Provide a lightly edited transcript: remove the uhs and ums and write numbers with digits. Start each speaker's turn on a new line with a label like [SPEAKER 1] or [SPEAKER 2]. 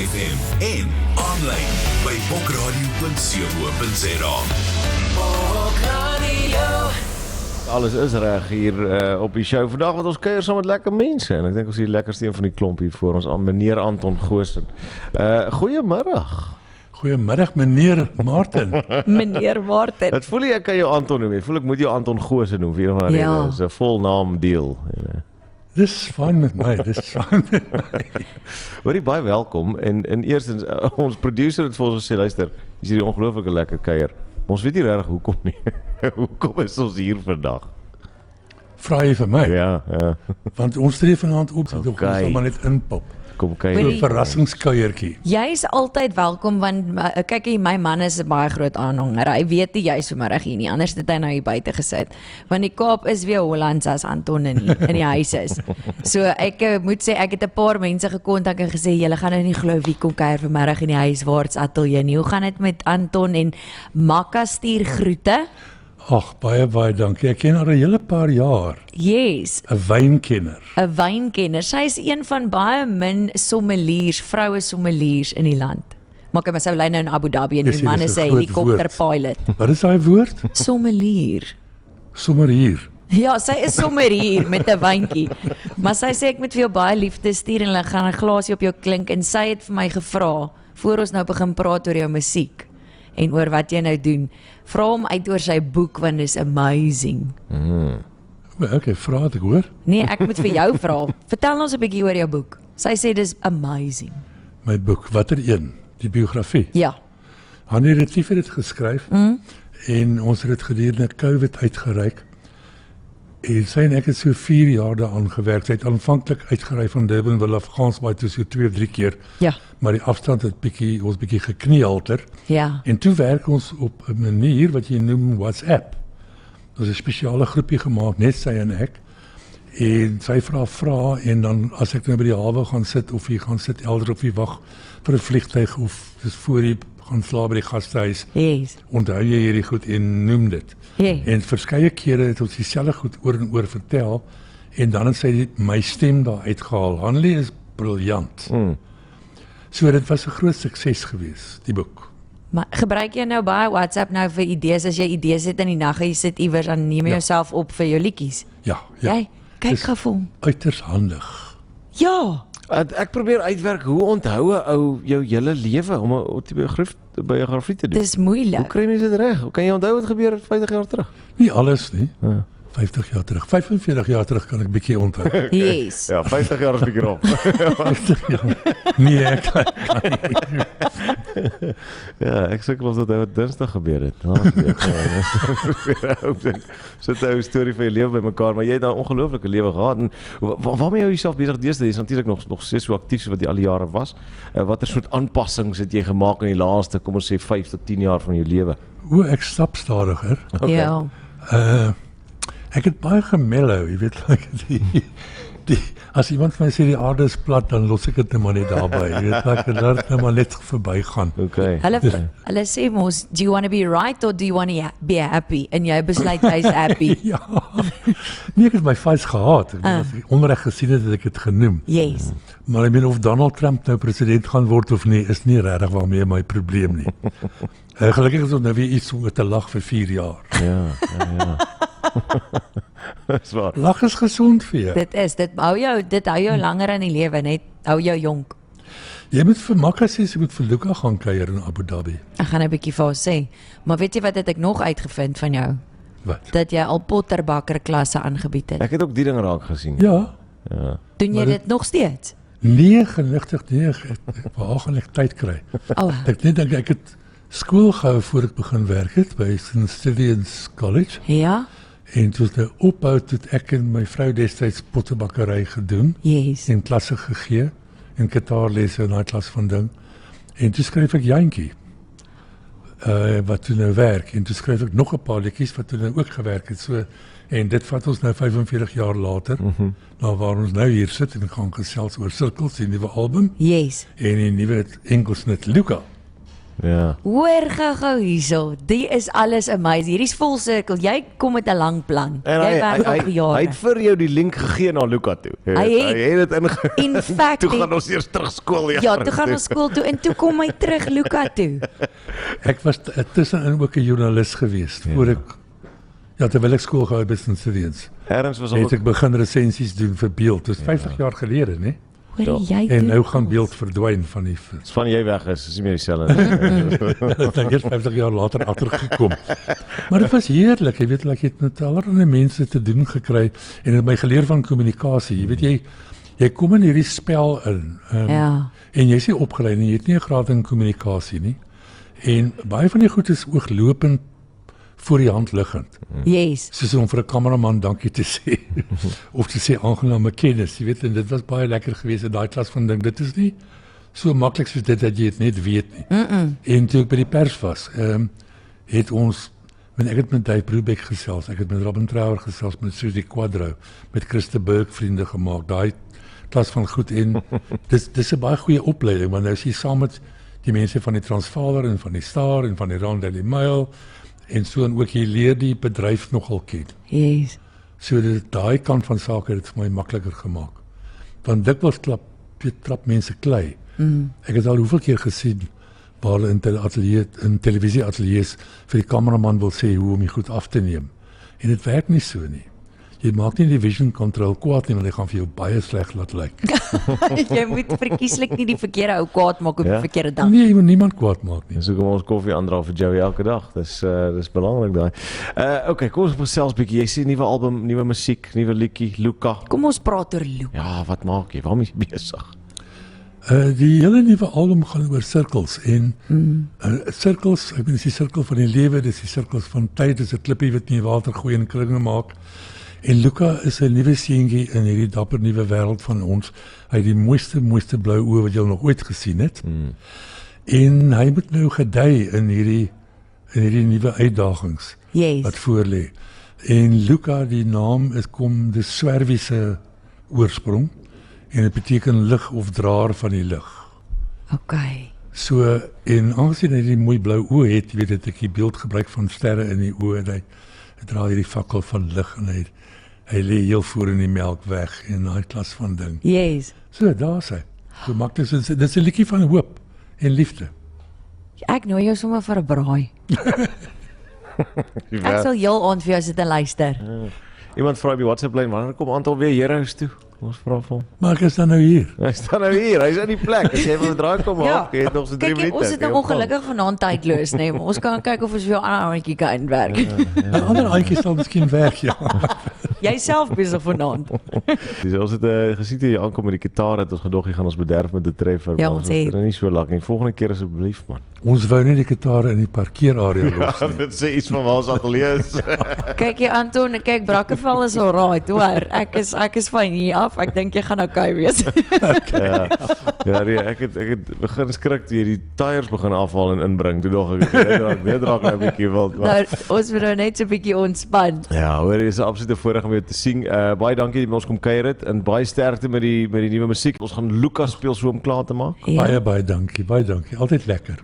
[SPEAKER 1] FM en aanlyn by bokradio.co.za.
[SPEAKER 2] Alles is reg hier op die show vandag, want ons kuier saam met lekker mense en ek dink ons hier lekkerste een van die klomp hier voor ons aan meneer Anton Goosen. Goeiemiddag.
[SPEAKER 3] Goeiemiddag meneer Martin.
[SPEAKER 4] Meneer Martin.
[SPEAKER 2] Dit voel ek kan jou Anton noem. Ek voel ek moet jou Anton Goosen noem vir een van die rede. Dis 'n volnaam deal.
[SPEAKER 3] Dis fyn met my, dis fyn met my.
[SPEAKER 2] Hoorie, baie welkom en eerstens ons producer het vir ons gesê, luister, dis hierdie ongelooflike lekker kuier. Ons weet nie regtig hoekom nie. Hoekom is ons hier vandag?
[SPEAKER 3] Vra jy vir my?
[SPEAKER 2] Ja.
[SPEAKER 3] Want ons tree vanaand op, dat ons maar net inpop.
[SPEAKER 2] Kom kyk.
[SPEAKER 3] 'n verrassingskuiertjie.
[SPEAKER 4] Jy is altyd welkom, want kyk, my man is 'n baie groot aanhanger. Hy weet nie jy's vanmiddag hier nie, anders het hy nou hier buite gesit. Want die Kaap is weer Hollands as Anton in die huis is. So ek moet sê, ek het 'n paar mense gekontak en gesê, julle gaan nou nie glo wie kom kuier vanmiddag in die huiswaarts ateljee nie. Hoe gaan dit met Anton en Makka stuur groete?
[SPEAKER 3] Ag, baie dankie. Ek ken haar 'n hele paar jaar.
[SPEAKER 4] Yes.
[SPEAKER 3] 'n Wynkenner.
[SPEAKER 4] 'n Wynkenner. Sy is een van baie min sommeliers, vroue sommeliers in die land. Maar ek sou lei nou in Abu Dhabi en die man is 'n helikopterpilot.
[SPEAKER 3] Wat is daai woord?
[SPEAKER 4] Sommelier.
[SPEAKER 3] Sommer hier.
[SPEAKER 4] Ja, sy is sommer hier met 'n wyntjie. Maar sy sê ek moet vir jou baie liefde stuur en hulle gaan 'n glasie op jou klink en sy het vir my gevra voor ons nou begin praat oor jou musiek en oor wat jy nou doen. Vra hom uit oor sy boek want dit is amazing.
[SPEAKER 3] Okay, vra dit hoor.
[SPEAKER 4] Nee, ek moet vir jou vra. Vertel ons 'n bietjie oor jou boek. Sy sê dis amazing.
[SPEAKER 3] My boek, watter een? Die biografie.
[SPEAKER 4] Ja.
[SPEAKER 3] Hannie Retief het dit geskryf en ons het dit gedurende COVID uitgereik. En sy en ek het so 4 jaar daaraan gewerk. Sy het aanvanklik uitgery van Durbanville af Gansbaai toe so 2 of 3 keer.
[SPEAKER 4] Ja.
[SPEAKER 3] Maar die afstand het ons bietjie gekniehalter.
[SPEAKER 4] Ja.
[SPEAKER 3] En toe werk ons op 'n manier wat jy noem WhatsApp. Ons het 'n spesiale groepie gemaak, net sy en ek. En sy vra en dan as ek nou by die hawe gaan sit of jy gaan sit elders of jy wag vir 'n vliegtuig of dis voor jy gaan slaap by die gastehuis.
[SPEAKER 4] Yes.
[SPEAKER 3] Onthou jy hierdie goed en noem dit.
[SPEAKER 4] Yeah.
[SPEAKER 3] En verskeie kere het ons dieselfde goed oor en oor vertel en dan het sy my stem daar uitgehaal. Hanlie is briljant. So dit was 'n groot sukses geweest, die boek.
[SPEAKER 4] Maar gebruik jy nou baie WhatsApp nou vir idees as jy idees het in die nag en jy sit iewers dan neem jy jouself op vir jou liedjies?
[SPEAKER 3] Ja.
[SPEAKER 4] Jy kyk gou vir hom.
[SPEAKER 3] Uiters handig.
[SPEAKER 4] Ja.
[SPEAKER 2] Ek probeer uitwerk hoe onthou 'n ou jou hele lewe om 'n autobiografie te doen.
[SPEAKER 4] Dis moeilik.
[SPEAKER 2] Hoe kry mens dit reg? Hoe kan jy onthou wat gebeur het 50 jaar terug?
[SPEAKER 3] Nie alles nie. 50 jaar terug. 45 jaar terug kan ek bietjie onthou.
[SPEAKER 4] Yes.
[SPEAKER 2] Ja, 50 jaar is bietjie rond.
[SPEAKER 3] 50 jaar. Nee, ek kan nie.
[SPEAKER 2] Ja, ek sukkel of dit wat Dinsdag gebeur het. Sit 'n storie van jou lewe bymekaar, maar jy het 'n ongelooflike lewe gehad en waarmee hou jy jouself besig deesdae? Jy is natuurlik nog steeds so aktief so wat jy al die jare was. Watter soort aanpassings het jy gemaak in die laaste, kom ons sê 5 tot 10 jaar van jou lewe?
[SPEAKER 3] O, ek stap stadiger.
[SPEAKER 2] Okay.
[SPEAKER 4] Ja.
[SPEAKER 3] Ek het baie gemellow, jy weet, as iemand vir my sê die aarde is plat, dan los ek dit net maar net daarby. Jy weet, ek laat dit maar net verbygaan.
[SPEAKER 2] Okay.
[SPEAKER 4] Hulle sê mos, do you want to be right or do you want to be happy? En jy besluit jy's happy.
[SPEAKER 3] Ja. Nee, ek het my fights gehad. As ek onreg gesien het ek dit genoem.
[SPEAKER 4] Yes.
[SPEAKER 3] Maar ek meen of Donald Trump nou president gaan word of nie, is nie regtig waarmee my probleem nie. Gelukkig is ons nou weer iets om te lag vir 4 jaar.
[SPEAKER 2] Ja. Dis waar.
[SPEAKER 3] Lag is gesond vir jou.
[SPEAKER 4] Dit hou jou langer in die lewe, net hou jou jonk.
[SPEAKER 3] Jy moet vir Makka sê, jy moet vir Luka gaan kuier in Abu Dhabi.
[SPEAKER 4] Ek gaan 'n bietjie vir haar sê. Maar weet jy wat het ek nog uitgevind van jou?
[SPEAKER 3] Wat?
[SPEAKER 4] Dat jy al potterbakker klasse aangebied het.
[SPEAKER 2] Ek het ook die ding raak gesien.
[SPEAKER 3] Ja.
[SPEAKER 4] Doen jy dit nog steeds?
[SPEAKER 3] Nee, genigtig nee, ek wou gaan ek tyd kry.
[SPEAKER 4] Oh.
[SPEAKER 3] Ek net dink ek het skool gehou voor ek begin werk het by St. Stephen's College.
[SPEAKER 4] Ja?
[SPEAKER 3] En toe nou ophou het ek en my vrou destyds pottebakkery gedoen.
[SPEAKER 4] Yes.
[SPEAKER 3] En klasse gegee en gitaarlesse en daai klas van ding. En toe skryf ek Jantjie. Wat toe nou werk en toe skryf ek nog 'n paar liedjies wat toe nou ook gewerk het. So en dit vat ons nou 45 jaar later. Nou waar ons nou hier sit en gaan gesels oor Sirkels, die nuwe album
[SPEAKER 4] Yes.
[SPEAKER 3] en die nuwe enkelsnit Luka.
[SPEAKER 2] Ja.
[SPEAKER 4] Hoor gou hierso. Die is alles amazing. Hierdie's full circle. Jy kom met 'n lang plan.
[SPEAKER 2] En
[SPEAKER 4] Jy werk al vir
[SPEAKER 2] hy
[SPEAKER 4] jare.
[SPEAKER 2] het vir jou die link gegee na Luka toe.
[SPEAKER 4] Hy het
[SPEAKER 2] dit inge.
[SPEAKER 4] In fact,
[SPEAKER 2] Toe gaan ons eers terug skool.
[SPEAKER 4] ja, toe gaan ons skool toe en toe kom hy terug Luka toe.
[SPEAKER 3] Ek was tussenin ook 'n joernalis geweest voor ek terwyl ek skool gehou het in Studiens.
[SPEAKER 2] Erns was
[SPEAKER 3] Het
[SPEAKER 2] ook
[SPEAKER 3] ek begin resensies doen vir beeld. Dis 50 jaar gelede, né?
[SPEAKER 4] Hoor jy
[SPEAKER 3] En
[SPEAKER 4] doen
[SPEAKER 3] nou gaan
[SPEAKER 4] alles.
[SPEAKER 3] beeld verdwyn van die
[SPEAKER 2] van jy weg is nie meer dieselfde.
[SPEAKER 3] Dit het eers 50 jaar later agtergekom. Maar dit was heerlik. Jy weet, ek het met allerlei mense te doen gekry en het my geleer van kommunikasie. Jy weet jy kom in hierdie spel in.
[SPEAKER 4] Ja.
[SPEAKER 3] En jy's nie opgelei nie, jy het nie 'n graad in kommunikasie nie. En baie van die goed is ooglopend voor die hand liggend.
[SPEAKER 4] Yes.
[SPEAKER 3] Soos om vir 'n kameraman dankie te sê of te sê aangename kennis, jy weet, en dit was baie lekker geweest in daai klas van ding. Dit is nie so maklik soos dit dat jy dit net weet nie. En toe ek by die pers was, het ons ek het met Dave Brubeck gesels, ek het met Robin Trouwer gesels, met Susie Quadro, met Christa Burke vriende gemaak. Daai klas van goed en dis 'n baie goeie opleiding want nou is jy saam met die mense van die Transvaaler en van die Star en van die Rand Daily Mail en so en ook jy leer die bedryf nogal ken.
[SPEAKER 4] Yes.
[SPEAKER 3] So dit daai kant van sake het dit vir my makliker gemaak. Want dikwels trap mense klei. Ek het al hoeveel keer gesien waar hulle in televisieateljee's vir die kameraman wil sê hoe om die goed af te neem. En dit werk nie so nie. Jy maak nie die vision control kwaad nie, want hy gaan vir jou baie sleg laat lyk.
[SPEAKER 4] Jy moet verkieslik nie die verkeerde ou kwaad maak op die verkeerde dag.
[SPEAKER 3] Nee, jy moet niemand kwaad maak nie.
[SPEAKER 2] Dis hoekom ons koffie aandra vir Joey elke dag. Dis belangrik daai. Okay, kom ons gesels 'n bietjie. Jy sien nuwe album, nuwe musiek, nuwe liedjie, Luka.
[SPEAKER 4] Kom ons praat oor Luka.
[SPEAKER 2] Ja, wat maak jy? Waarmee jy besig?
[SPEAKER 3] Die hele nuwe album gaan oor sirkels en sirkels, ek bedoel dis die sirkel van die lewe, dis die sirkels van tyd, dis 'n klippie wat nie water gooi en kringe maak. En Luka is 'n nuwe seentjie in hierdie dapper nuwe wêreld van ons. Hy het die mooiste blou oë wat jy nog ooit gesien het. En hy moet nou gedei in hierdie nuwe uitdagings
[SPEAKER 4] Yes.
[SPEAKER 3] wat voorlê. En Luka, die naam dis Swerwiese oorsprong en dit beteken lig of draer van die lig.
[SPEAKER 4] Okay.
[SPEAKER 3] So en aangesien hy die mooi blou oë het, jy weet dit ek die beeld gebruik van sterre in die oë en hy dra hierdie fakkel van lig en hy lê heel voor in die melk weg en daai klas van ding.
[SPEAKER 4] Yes.
[SPEAKER 3] So daar's hy. So maklik dis 'n liedjie van hoop en liefde.
[SPEAKER 4] Ek nooi jou sommer vir 'n braai. Ek sal heel aand vir jou sit en luister.
[SPEAKER 2] Iemand vra op die WhatsApp lyn, wanneer kom Anton weer Heroes toe? Ons vra vir hom.
[SPEAKER 3] Maar ek is dan nou hier.
[SPEAKER 2] Hy staan nou hier, hy's in die plek. As jy wil draai kom maak, jy het nog so 3 minute.
[SPEAKER 4] Kyk, ons het nou ongelukkig vanaand tydloos, nee, maar ons kan kyk of ons vir jou 'n ander handjie kan inwerk.
[SPEAKER 3] En ander aantjies sal miskien werk, ja.
[SPEAKER 4] Jy self besig vanaand.
[SPEAKER 2] Dis ons het gesien toe jy aankom met die gitaar het ons gedog jy gaan ons bederf met 'n treffer.
[SPEAKER 4] Ja,
[SPEAKER 2] maar
[SPEAKER 4] ons
[SPEAKER 2] is
[SPEAKER 4] het.
[SPEAKER 2] nie so lank nie. Volgende keer asseblief man.
[SPEAKER 3] Ons wou net die gitare in die parkeerarea los nie.
[SPEAKER 2] Dit sê iets van waar ons ateljee is.
[SPEAKER 4] Kyk jy Anton, kyk Brakkeval is alright, hoor. Ek is van hier af. Ek dink jy gaan okay wees.
[SPEAKER 2] Ja, nee, ek het begin skrik toe jy die tyres begin afhaal en inbring. Toe dog ek dit raak nou 'n bietjie wild.
[SPEAKER 4] Nou, ons moet nou net so 'n bietjie ontspan.
[SPEAKER 2] Ja, hoor, dit is 'n absolute voorreg om jou te sien. Baie dankie dat jy ons kom kuier het en baie sterkte met die nuwe musiek. Ons gaan Luka speel so om klaar te maak.
[SPEAKER 4] Ja.
[SPEAKER 3] Baie dankie, baie dankie. Altyd lekker.